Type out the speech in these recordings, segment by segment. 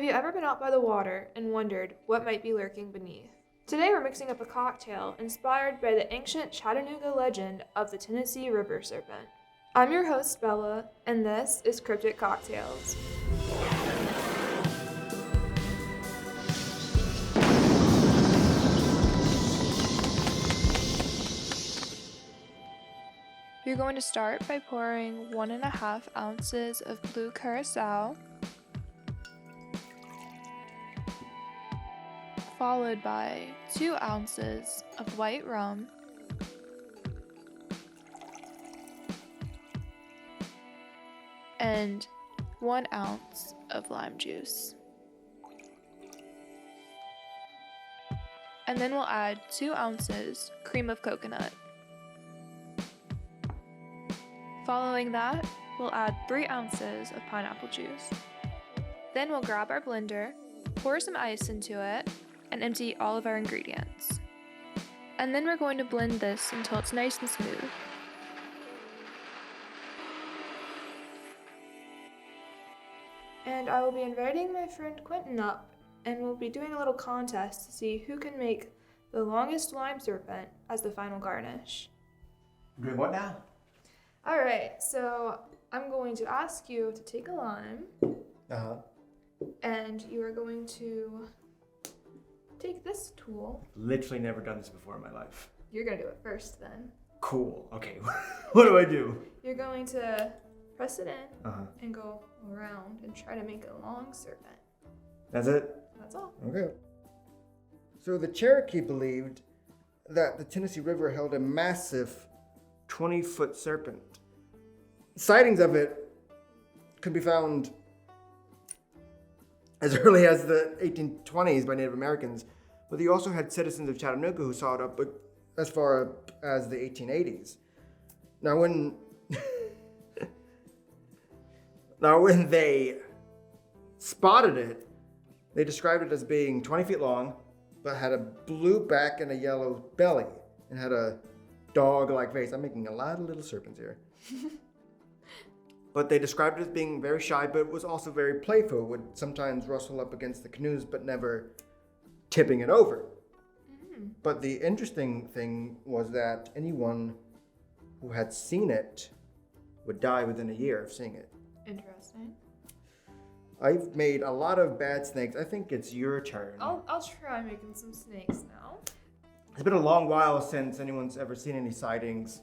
Have you ever been out by the water and wondered what might be lurking beneath? Today we're mixing up a cocktail inspired by the ancient Chattanooga legend of the Tennessee River Serpent. I'm your host, Bella, and this is Cryptic Cocktails. You're going to start by pouring 1.5 ounces of blue curacao, followed by 2 ounces of white rum, and 1 ounce of lime juice. And then we'll add 2 ounces cream of coconut. Following that, we'll add 3 ounces of pineapple juice. Then we'll grab our blender, pour some ice into it, and empty all of our ingredients. And then we're going to blend this until it's nice and smooth. And I will be inviting my friend Quentin up, and we'll be doing a little contest to see who can make the longest lime serpent as the final garnish. Doing what now? Alright, so I'm going to ask you to take a lime, and you are going to take this tool. Literally never done this before in my life. You're going to do it first then. Cool. Okay. What do I do? You're going to press it in and go around and try to make a long serpent. That's it? That's all. Okay. So the Cherokee believed that the Tennessee River held a massive 20-foot serpent. Sightings of it could be found as early as the 1820s by Native Americans, but you also had citizens of Chattanooga who saw it up as far up as the 1880s. Now when they spotted it, they described it as being 20 feet long, but had a blue back and a yellow belly, and had a dog-like face. I'm making a lot of little serpents here. But they described it as being very shy, but it was also very playful. It would sometimes rustle up against the canoes, but never tipping it over. Mm-hmm. But the interesting thing was that anyone who had seen it would die within a year of seeing it. Interesting. I've made a lot of bad snakes. I think it's your turn. I'll try making some snakes now. It's been a long while since anyone's ever seen any sightings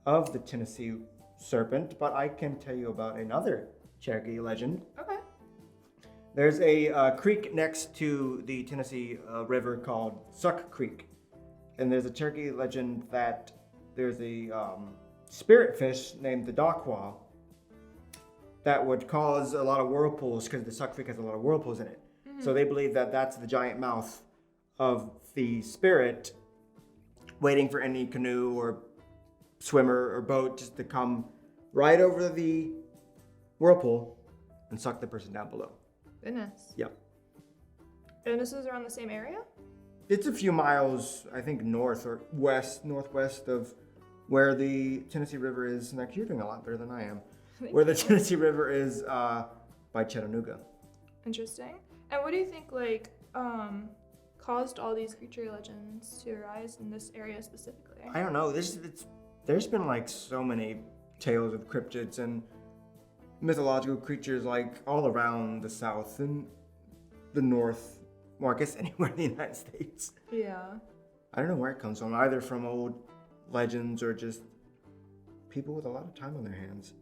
of the Tennessee Serpent, but I can tell you about another Cherokee legend. Okay. There's a creek next to the Tennessee River called Suck Creek, and there's a Cherokee legend that there's a spirit fish named the Daqua that would cause a lot of whirlpools because the Suck Creek has a lot of whirlpools in it. Mm-hmm. So they believe that that's the giant mouth of the spirit waiting for any canoe or swimmer or boat just to come right over the whirlpool and suck the person down below. Goodness. Yep. And this is around the same area? It's a few miles, I think, northwest of where the Tennessee River is. And actually, you're doing a lot better than I am. Where the Tennessee River is by Chattanooga. Interesting. And what do you think, caused all these creature legends to arise in this area specifically? I don't know. There's been so many tales of cryptids and mythological creatures all around the South and the North. Well, I guess anywhere in the United States. Yeah. I don't know where it comes from, either from old legends or just people with a lot of time on their hands.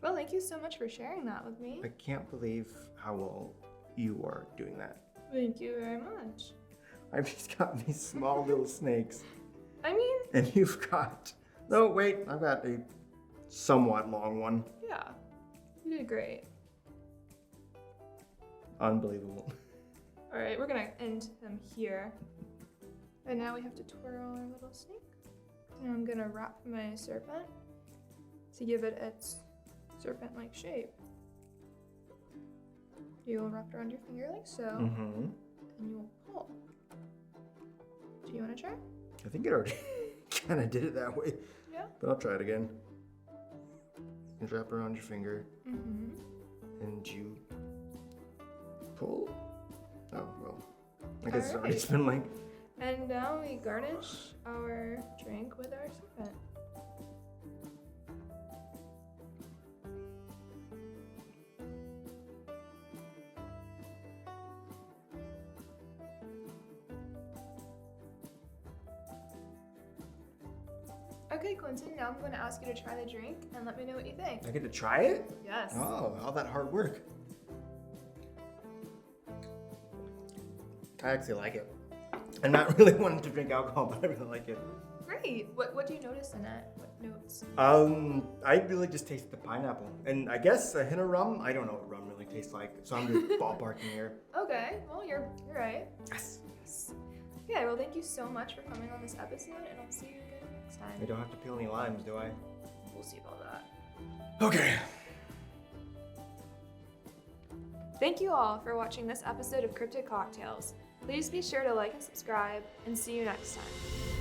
Well, thank you so much for sharing that with me. I can't believe how well you are doing that. Thank you very much. I've just got these small little snakes. And you've got... No, wait, I've got a somewhat long one. Yeah, you did great. Unbelievable. All right, we're gonna end them here. And now we have to twirl our little snake. And I'm gonna wrap my serpent to give it its serpent-like shape. You'll wrap it around your finger like so, and you'll pull. Do you want to try? I think it already kind of did it that way. Yeah. But I'll try it again. You wrap it around your finger, and you because it's already Alright. spent like. And now we garnish our drink with our serpent. Okay, Clinton, now I'm going to ask you to try the drink and let me know what you think. I get to try it? Yes. Oh, all that hard work. I actually like it. I'm not really wanting to drink alcohol, but I really like it. Great. What do you notice in it? What notes? I really just taste the pineapple. And I guess a hint of rum. I don't know what rum really tastes like, so I'm just ballparking here. Okay, well, you're right. Yes. Yes. Okay, well, thank you so much for coming on this episode, and I'll see you again next time. I don't have to peel any limes, do I? We'll see about that. Okay. Thank you all for watching this episode of Cryptic Cocktails. Please be sure to like and subscribe, and see you next time.